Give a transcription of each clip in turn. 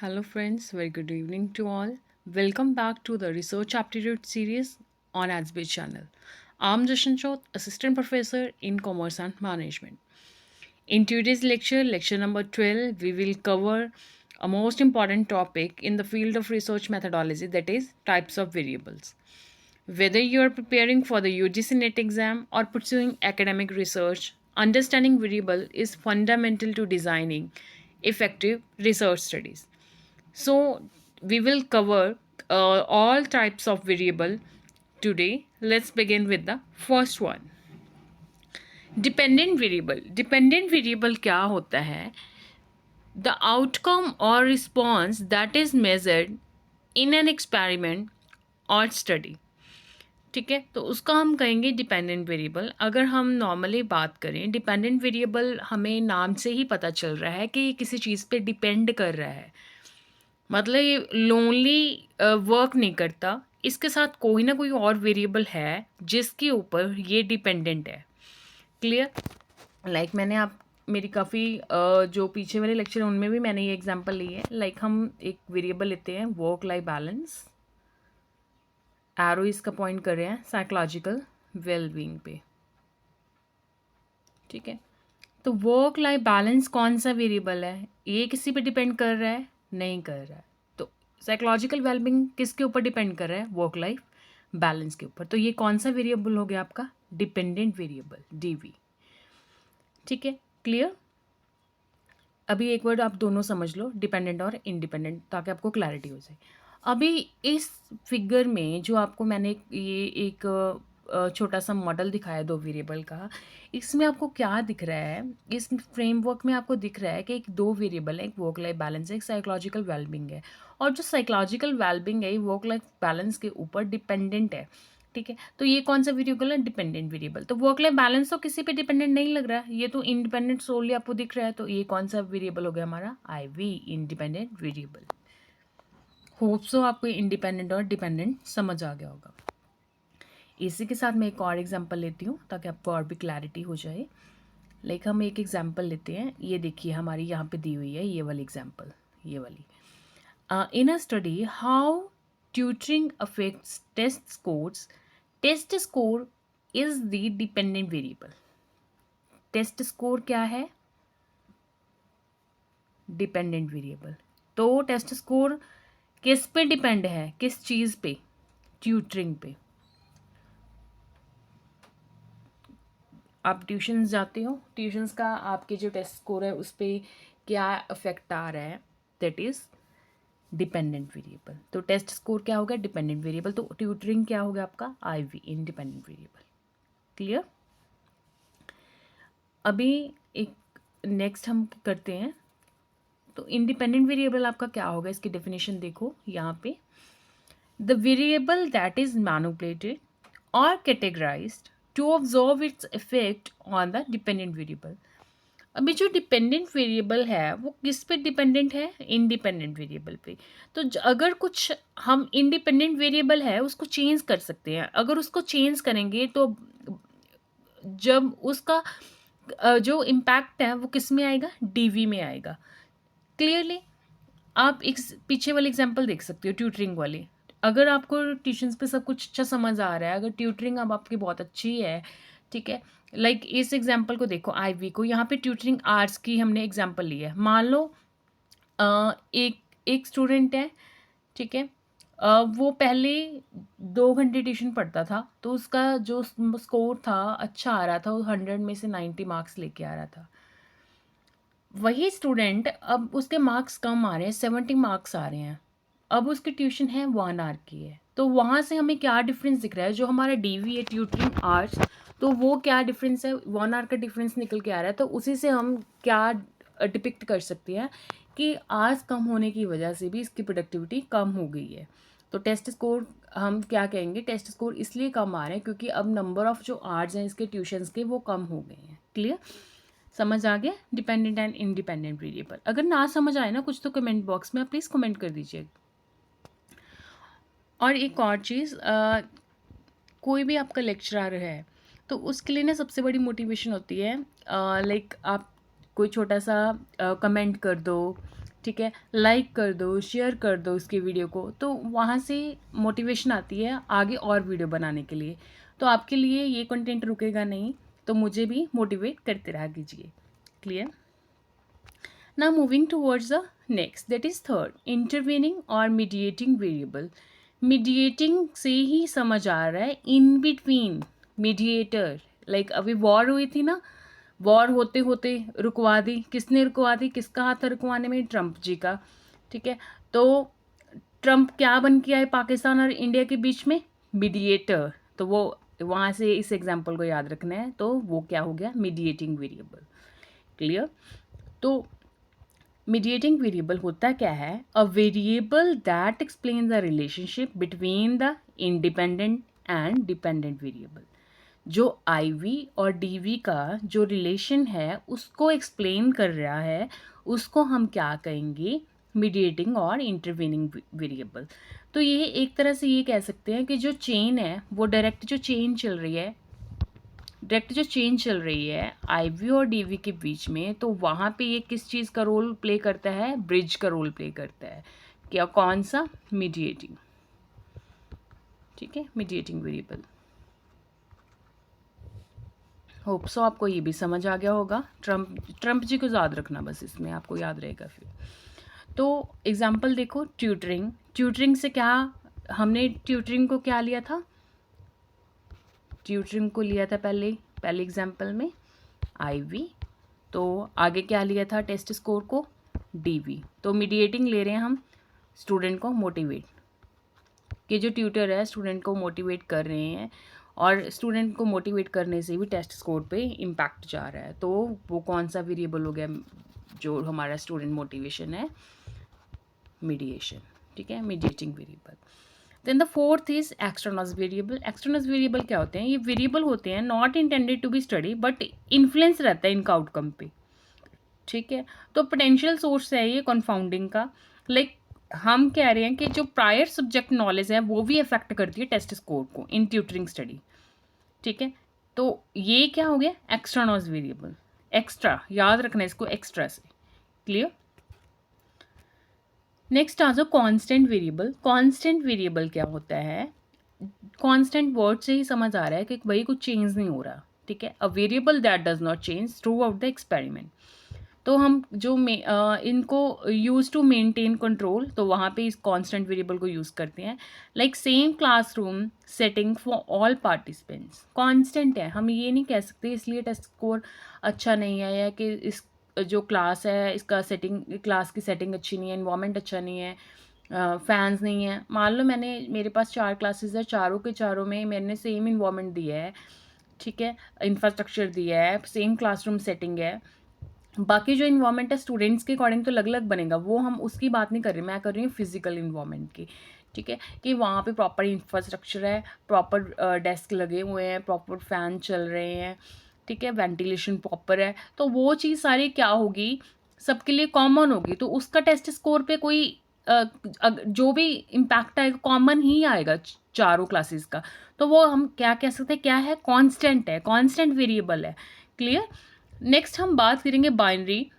Hello, friends. Very good evening to all. Welcome back to the Research Aptitude series on AdsBase channel. I'm Jashan Chaut, Assistant Professor in Commerce and Management. In today's lecture, lecture number 12, we will cover a most important topic in the field of research methodology, that is types of variables. Whether you are preparing for the UGC NET exam or pursuing academic research, understanding variable is fundamental to designing effective research studies. So we will cover all types of variable today. Let's begin with the first one. Dependent variable. Dependent variable क्या होता है? The outcome और response that is measured in an experiment और study. ठीक है, तो उसका हम कहेंगे डिपेंडेंट वेरिएबल. अगर हम नॉर्मली बात करें, डिपेंडेंट वेरिएबल हमें नाम से ही पता चल रहा है कि ये किसी चीज़ पे डिपेंड कर रहा है. मतलब ये लोनली वर्क नहीं करता, इसके साथ कोई ना कोई और वेरिएबल है जिसके ऊपर ये डिपेंडेंट है. क्लियर? लाइक मैंने आप मेरी काफ़ी जो पीछे वाले लेक्चर हैं उनमें भी मैंने ये एग्जांपल ली है. लाइक हम एक वेरिएबल लेते हैं वर्क लाइफ बैलेंस. एरो इसका पॉइंट कर रहे हैं साइकोलॉजिकल वेलबींग पे. ठीक है, तो वर्क लाइफ बैलेंस कौन सा वेरिएबल है? ये किसी पे डिपेंड कर रहा है? नहीं कर रहा है. तो साइकोलॉजिकल वेलबींग किसके ऊपर डिपेंड कर रहा है? वर्क लाइफ बैलेंस के ऊपर. तो ये कौन सा वेरिएबल हो गया आपका? Dependent variable, DV. ठीक है, क्लियर? अभी एक वर्ड आप दोनों समझ लो, डिपेंडेंट और इंडिपेंडेंट, ताकि आपको क्लैरिटी हो जाए. अभी इस फिगर में जो आपको मैंने ये एक छोटा सा मॉडल दिखाया दो वेरिएबल का, इसमें आपको क्या दिख रहा है? इस फ्रेमवर्क में आपको दिख रहा है कि एक दो वेरिएबल है, एक वर्क लाइफ बैलेंस है, एक साइकोलॉजिकल वेलबींग है. और जो साइकोलॉजिकल वेलबींग है, वर्क लाइफ बैलेंस के ऊपर डिपेंडेंट है. ठीक है, तो ये कौन सा वेरिएबल है? Dependent variable. तो वर्क लाइफ बैलेंस तो किसी पे डिपेंडेंट नहीं लग रहा है, ये तो इंडिपेंडेंट सोली आपको दिख रहा है. तो ये कौन सा वेरिएबल हो गया हमारा? IV, independent variable. Hope so आपको इंडिपेंडेंट और डिपेंडेंट समझ आ गया होगा. इसी के साथ मैं एक और एग्जांपल लेती हूँ ताकि आपको और भी क्लैरिटी हो जाए. लाइक हम एक एग्जांपल लेते हैं. ये देखिए हमारी यहाँ पे दी हुई है ये वाली एग्जांपल, ये वाली. In a study how tutoring affects test scores. Test score is the dependent variable. Test score क्या है? Dependent variable. तो टेस्ट स्कोर किस पे डिपेंड है? किस चीज़ पे? ट्यूटरिंग पे. आप ट्यूशन्स जाते हो, ट्यूशन्स का आपके जो टेस्ट स्कोर है उस पर क्या इफेक्ट आ रहा है? That is dependent variable. तो टेस्ट स्कोर क्या होगा? Dependent variable. तो ट्यूटरिंग क्या होगा आपका? IV, independent variable. क्लियर? अभी एक नेक्स्ट हम करते हैं. तो इंडिपेंडेंट वेरिएबल आपका क्या होगा? इसकी डेफिनेशन देखो यहाँ पे. The variable that is manipulated और categorised to observe its effect on the dependent variable. अभी जो डिपेंडेंट वेरिएबल है वो किस पे डिपेंडेंट है? इंडिपेंडेंट वेरिएबल पे. तो अगर कुछ हम इंडिपेंडेंट वेरिएबल है उसको चेंज कर सकते हैं. अगर उसको चेंज करेंगे तो जब उसका जो इम्पैक्ट है वो किस में आएगा? डीवी में आएगा. क्लियरली आप एक पीछे वाली एग्जांपल देख सकते हो, ट्यूटरिंग वाली. अगर आपको ट्यूशन्स पे सब कुछ अच्छा समझ आ रहा है, अगर ट्यूटरिंग अब आपकी बहुत अच्छी है, ठीक है. लाइक इस एग्जांपल को देखो, IV को. यहाँ पे ट्यूटरिंग आर्ट्स की हमने एग्जांपल ली है. मान लो एक एक स्टूडेंट है, ठीक है. वो पहले 2 घंटे ट्यूशन पढ़ता था, तो उसका जो स्कोर था अच्छा आ रहा था, वो 100 में से 90 मार्क्स लेके आ रहा था. वही स्टूडेंट अब उसके मार्क्स कम आ रहे हैं, 70 मार्क्स आ रहे हैं. अब उसकी ट्यूशन है 1 आवर की है. तो वहाँ से हमें क्या डिफरेंस दिख रहा है? जो हमारा DV है ट्यूटरिंग आवर्स, तो वो क्या डिफरेंस है? 1 आवर का डिफरेंस निकल के आ रहा है. तो उसी से हम क्या डिपिक्ट कर सकते हैं कि आवर्स कम होने की वजह से भी इसकी प्रोडक्टिविटी कम हो गई है. तो टेस्ट स्कोर हम क्या कहेंगे? टेस्ट स्कोर इसलिए कम आ रहे हैं क्योंकि अब नंबर ऑफ़ जो आवर्स हैं इसके ट्यूशन्स के वो कम हो गए हैं. क्लियर? समझ आ गया डिपेंडेंट एंड इंडिपेंडेंट वेरिएबल? अगर ना समझ आए ना कुछ तो कमेंट बॉक्स में प्लीज़ कमेंट कर दीजिए. और एक और चीज़, कोई भी आपका लेक्चरर है तो उसके लिए ना सबसे बड़ी मोटिवेशन होती है, लाइक आप कोई छोटा सा कमेंट कर दो, ठीक है, लाइक कर दो, शेयर कर दो इसके वीडियो को, तो वहाँ से मोटिवेशन आती है आगे और वीडियो बनाने के लिए। तो आपके लिए ये कंटेंट रुकेगा नहीं, तो मुझे भी मोटिवेट करते रहा कीजिए। Clear? Now moving towards the next, that is third, intervening or mediating variable. Mediating से ही समझ आ रहा है in between, mediator, like अभी वॉर हुई थी ना, वॉर होते होते रुकवा दी, किसने रुकवा दी, किसका हाथ था रुकवाने में? ट्रंप जी का। ठीक है, तो ट्रंप क्या बन के आए पाकिस्तान और इंडिया के बीच में? मीडिएटर। तो वो वहाँ से इस एग्जाम्पल को याद रखना है, तो वो क्या हो गया? Mediating variable. क्लियर? तो मीडिएटिंग वेरिएबल होता क्या है? A variable that explain the relationship between the independent and dependent variable. जो IV और DV का जो रिलेशन है उसको एक्सप्लेन कर रहा है, उसको हम क्या कहेंगे? मीडिएटिंग और इंटरवेनिंग वेरिएबल। तो ये एक तरह से ये कह सकते हैं कि जो चेन है वो डायरेक्ट जो चेन चल रही है, IV और DV के बीच में, तो वहाँ पे ये किस चीज़ का रोल प्ले करता है? ब्रिज का रोल प्ले करता है। क्या? कौन सा? मीडिएटिंग। ठीक है, मीडिएटिंग वेरिएबल। होप सो आपको ये भी समझ आ गया होगा। ट्रंप जी को याद रखना, बस इसमें आपको याद रहेगा फिर। तो एग्जाम्पल देखो, ट्यूटरिंग से क्या हमने ट्यूटरिंग को क्या लिया था? ट्यूटरिंग को लिया था पहले एग्जाम्पल में IV, तो आगे क्या लिया था टेस्ट स्कोर को? DV। तो मीडिएटिंग ले रहे हैं हम स्टूडेंट को मोटिवेट, कि जो ट्यूटर है स्टूडेंट को मोटिवेट कर रहे हैं, और स्टूडेंट को मोटिवेट करने से भी टेस्ट स्कोर पे इम्पैक्ट जा रहा है। तो वो कौन सा वेरिएबल हो गया जो हमारा स्टूडेंट मोटिवेशन है? मीडिएशन। ठीक है, mediating variable. Then the fourth is extraneous variable. Extraneous variable क्या होते हैं? ये वेरिएबल होते हैं not intended to be study, but influence रहता है इनका आउटकम पे। ठीक है, तो पोटेंशियल सोर्स है ये कन्फाउंडिंग का। लाइक हम कह रहे हैं कि जो प्रायर सब्जेक्ट नॉलेज है वो भी अफेक्ट करती है टेस्ट स्कोर को इन ट्यूटरिंग स्टडी। ठीक है, तो ये क्या हो गया? एक्सटर्नस वेरिएबल। एक्स्ट्रा याद रखना इसको, एक्स्ट्रा से। क्लियर? नेक्स्ट आ जाओ कांस्टेंट वेरिएबल। कांस्टेंट वेरिएबल क्या होता है? कांस्टेंट वर्ड से ही समझ आ रहा है कि भाई कुछ चेंज नहीं हो रहा। ठीक है, a variable that does not change through out the experiment. तो हम जो इनको यूज टू मेंटेन कंट्रोल, तो वहाँ पे इस कांस्टेंट वेरिएबल को यूज़ करते हैं। Like same classroom setting for all participants. Constant है, हम ये नहीं कह सकते इसलिए टेस्ट स्कोर अच्छा नहीं है, या कि इस जो क्लास है इसका क्लास की सेटिंग अच्छी नहीं है, इन्वायरमेंट अच्छा नहीं है, फैंस नहीं है। मान लो मेरे पास 4 क्लासेस है, चारों के चारों में मैंने सेम इन्वायरमेंट दिया है। ठीक है, इंफ्रास्ट्रक्चर दिया है, सेम क्लासरूम सेटिंग है, बाकी जो इन्वायरमेंट है स्टूडेंट्स के अकॉर्डिंग तो अलग अलग बनेगा, वो हम उसकी बात नहीं कर रही, मैं कर रही हूँ फिजिकल इन्वायरमेंट की। ठीक है, कि वहाँ पे प्रॉपर इंफ्रास्ट्रक्चर है, प्रॉपर डेस्क लगे हुए हैं, प्रॉपर फैन चल रहे हैं। ठीक है, वेंटिलेशन प्रॉपर है, तो वो चीज़ सारी क्या होगी? सबके लिए कॉमन होगी, तो उसका टेस्ट स्कोर पे कोई जो भी इम्पैक्ट आएगा कॉमन ही आएगा चारों क्लासेस का। तो वो हम क्या कह सकते हैं? क्या है? कांस्टेंट है, कांस्टेंट वेरिएबल है। क्लियर? नेक्स्ट हम बात करेंगे बाइनरी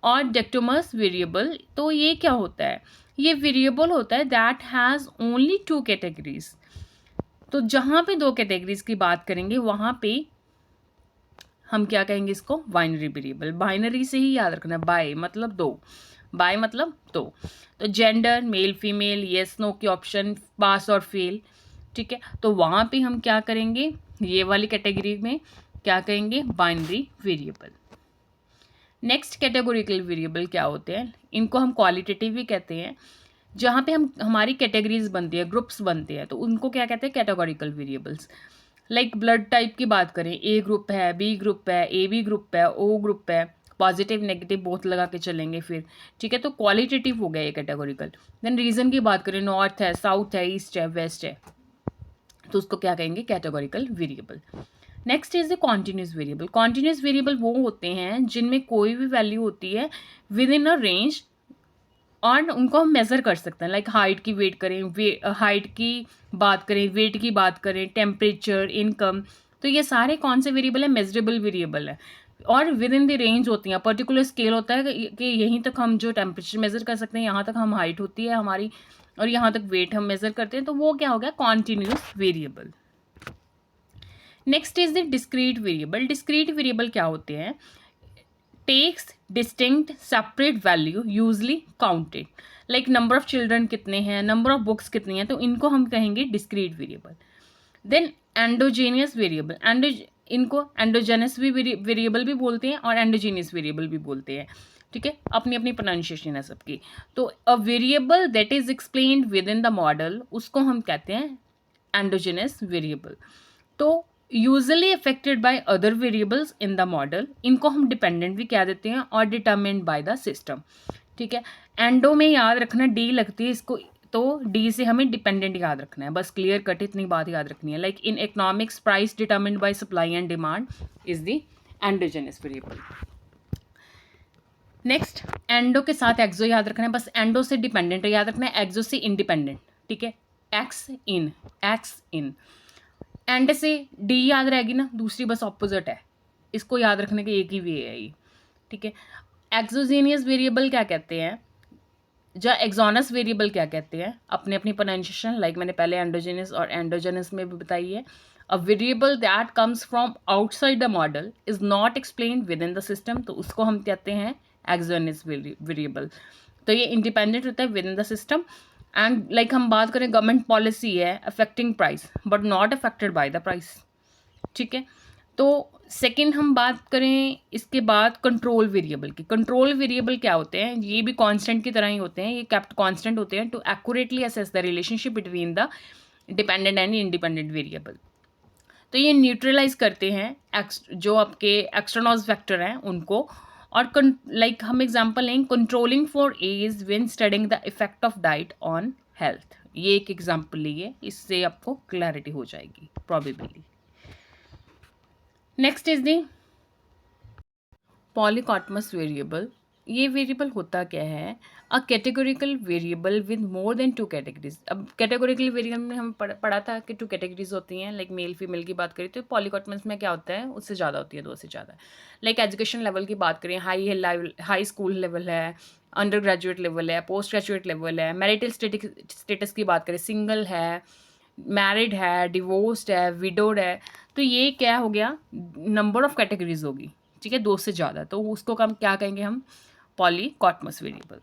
और डेक्टोमस वेरिएबल। तो ये क्या होता है? ये वेरिएबल होता है दैट हैज़ ओनली 2 कैटेगरीज। तो जहाँ पे 2 कैटेगरीज की बात करेंगे वहाँ पे हम क्या कहेंगे? इसको बाइनरी वेरिएबल। बाइनरी से ही याद रखना, बाय मतलब 2, बाय मतलब 2। तो gender male female, yes no के ऑप्शन, पास और फेल। ठीक है, तो वहाँ पे हम क्या करेंगे? ये वाली कैटेगरी में क्या कहेंगे? Binary variable. Next categorical variable क्या होते हैं? इनको हम क्वालिटेटिव भी कहते हैं। जहाँ पे हमारी कैटेगरीज बनती है, ग्रुप्स बनते हैं, तो उनको क्या कहते हैं? Categorical variables. Like blood type की बात करें, A ग्रुप है, B ग्रुप है, AB ग्रुप है, O ग्रुप है, पॉजिटिव नेगेटिव बोथ लगा के चलेंगे फिर। ठीक है, तो क्वालिटेटिव हो गया ये कैटेगोरिकल। देन रीजन की बात करें, नॉर्थ है, साउथ है, ईस्ट है, वेस्ट है, तो उसको क्या कहेंगे? Categorical variable. Next is the continuous variable. Continuous variable वो होते हैं जिनमें कोई भी वैल्यू होती है विद इन अ रेंज, और उनको हम मेज़र कर सकते हैं। लाइक हाइट की वेट करें, हाइट की बात करें, वेट की बात करें, टेम्परेचर, इनकम, तो ये सारे कौन से वेरिएबल है? मेजरेबल वेरिएबल है। और विद इन द रेंज होती हैं, पर्टिकुलर स्केल होता है कि यहीं तक हम जो टेम्परेचर मेज़र कर सकते हैं, यहाँ तक हम हाइट होती है हमारी, और यहाँ तक वेट हम मेज़र करते हैं, तो वो क्या हो गया, continuous variable. Next is the discrete variable. Discrete variable क्या होते हैं, takes distinct separate value usually counted, like number of children कितने हैं, नंबर ऑफ बुक्स कितनी हैं, तो इनको हम कहेंगे डिस्क्रीट वेरिएबल। देन एंडोजेनियस वेरिएबल, इनको एंडोजेनस भी वेरिएबल भी बोलते हैं और एंडोजेनियस वेरिएबल भी बोलते हैं, ठीक है, अपनी अपनी प्रोनाउंसिएशन है सबकी। तो a variable that is explained with in the model, उसको हम कहते हैं एंडोजेनस वेरिएबल। तो usually affected by other variables in the model, इनको हम डिपेंडेंट भी कह देते हैं और डिटर्मिन्ड बाय द सिस्टम, ठीक है। एंडो में याद रखना डी लगती है इसको, तो डी से हमें डिपेंडेंट याद रखना है, बस क्लियर कट इतनी बात याद रखनी है। Like in economics price determined by supply and demand is the endogenous variable. Next, endo के साथ एक्सो याद रखना है, बस एंडो से डिपेंडेंट याद रखना है, एक्सो से इंडिपेंडेंट, ठीक है। एक्स इन एंड से डी याद रहेगी ना, दूसरी बस ऑपोजिट है, इसको याद रखने के एक ही वे है ये, ठीक है। एक्सोजेनियस वेरिएबल क्या कहते हैं, या एक्सोनस वेरिएबल क्या कहते हैं, अपनी अपनी प्रोनाउंसिएशन, लाइक मैंने पहले एंडोजेनस और एंडोजेनस में भी बताई है। A variable that comes from outside the model is not explained with in the system, तो उसको हम कहते हैं एक्सोनस वेरिएबल। तो ये इंडिपेंडेंट होता है with in the system, and like हम बात करें गवर्नमेंट पॉलिसी है affecting price but not affected by the price, ठीक है। तो सेकंड हम बात करें इसके बाद कंट्रोल वेरिएबल की। कंट्रोल वेरिएबल क्या होते हैं, ये भी कांस्टेंट की तरह ही होते हैं, ये कैप्ट कांस्टेंट होते हैं to accurately assess the relationship between the dependent and independent variable. तो ये न्यूट्रलाइज करते हैं जो आपके एक्सटर्नल फैक्टर हैं उनको, और लाइक हम एग्जांपल लें, controlling for age when studying the effect of diet on health, ये एक एग्जांपल लीजिए, इससे आपको क्लैरिटी हो जाएगी probably. Next is the polychotomous variable. ये वेरिएबल होता क्या है, a categorical variable with more than 2 categories. अब कैटेगोरिकल वेरिएबल में हम पढ़ा था कि 2 कैटेगरीज होती हैं, लाइक मेल फीमेल की बात करें तो पॉलीकॉटमस में क्या होता है, उससे ज़्यादा होती है, 2 से ज़्यादा। लाइक एजुकेशन लेवल की बात करें, हाई स्कूल लेवल है, अंडर ग्रेजुएट लेवल है, पोस्ट ग्रेजुएट लेवल है। मैरिटल स्टेटस की बात करें, सिंगल है, मैरिड है, डिवोर्स्ड है, विडोड है, तो ये क्या हो गया, नंबर ऑफ कैटेगरीज होगी, ठीक है, 2 से ज़्यादा, तो उसको हम क्या कहेंगे, हम पॉलीकॉटमस variable.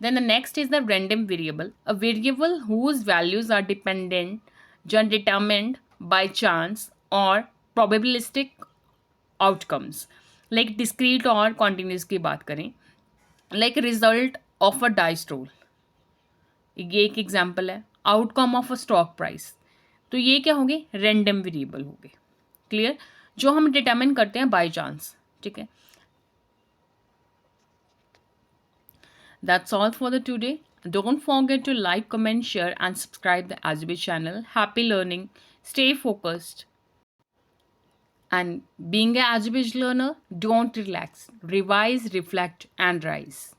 Then the next is the random variable, a variable whose values are dependent or determined by chance or probabilistic outcomes, like discrete और continuous की बात करें, like result of a dice roll, ये एक एग्जाम्पल है, outcome of a stock price, तो ये क्या होंगे, रैंडम वेरिएबल होंगे, क्लियर, जो हम डिटरमिन करते हैं बाय चांस, ठीक है। That's all for the today. Don't forget to like, comment, share, and subscribe the Algebra channel. Happy learning. Stay focused. And being an Algebra learner, don't relax. Revise, reflect, and rise.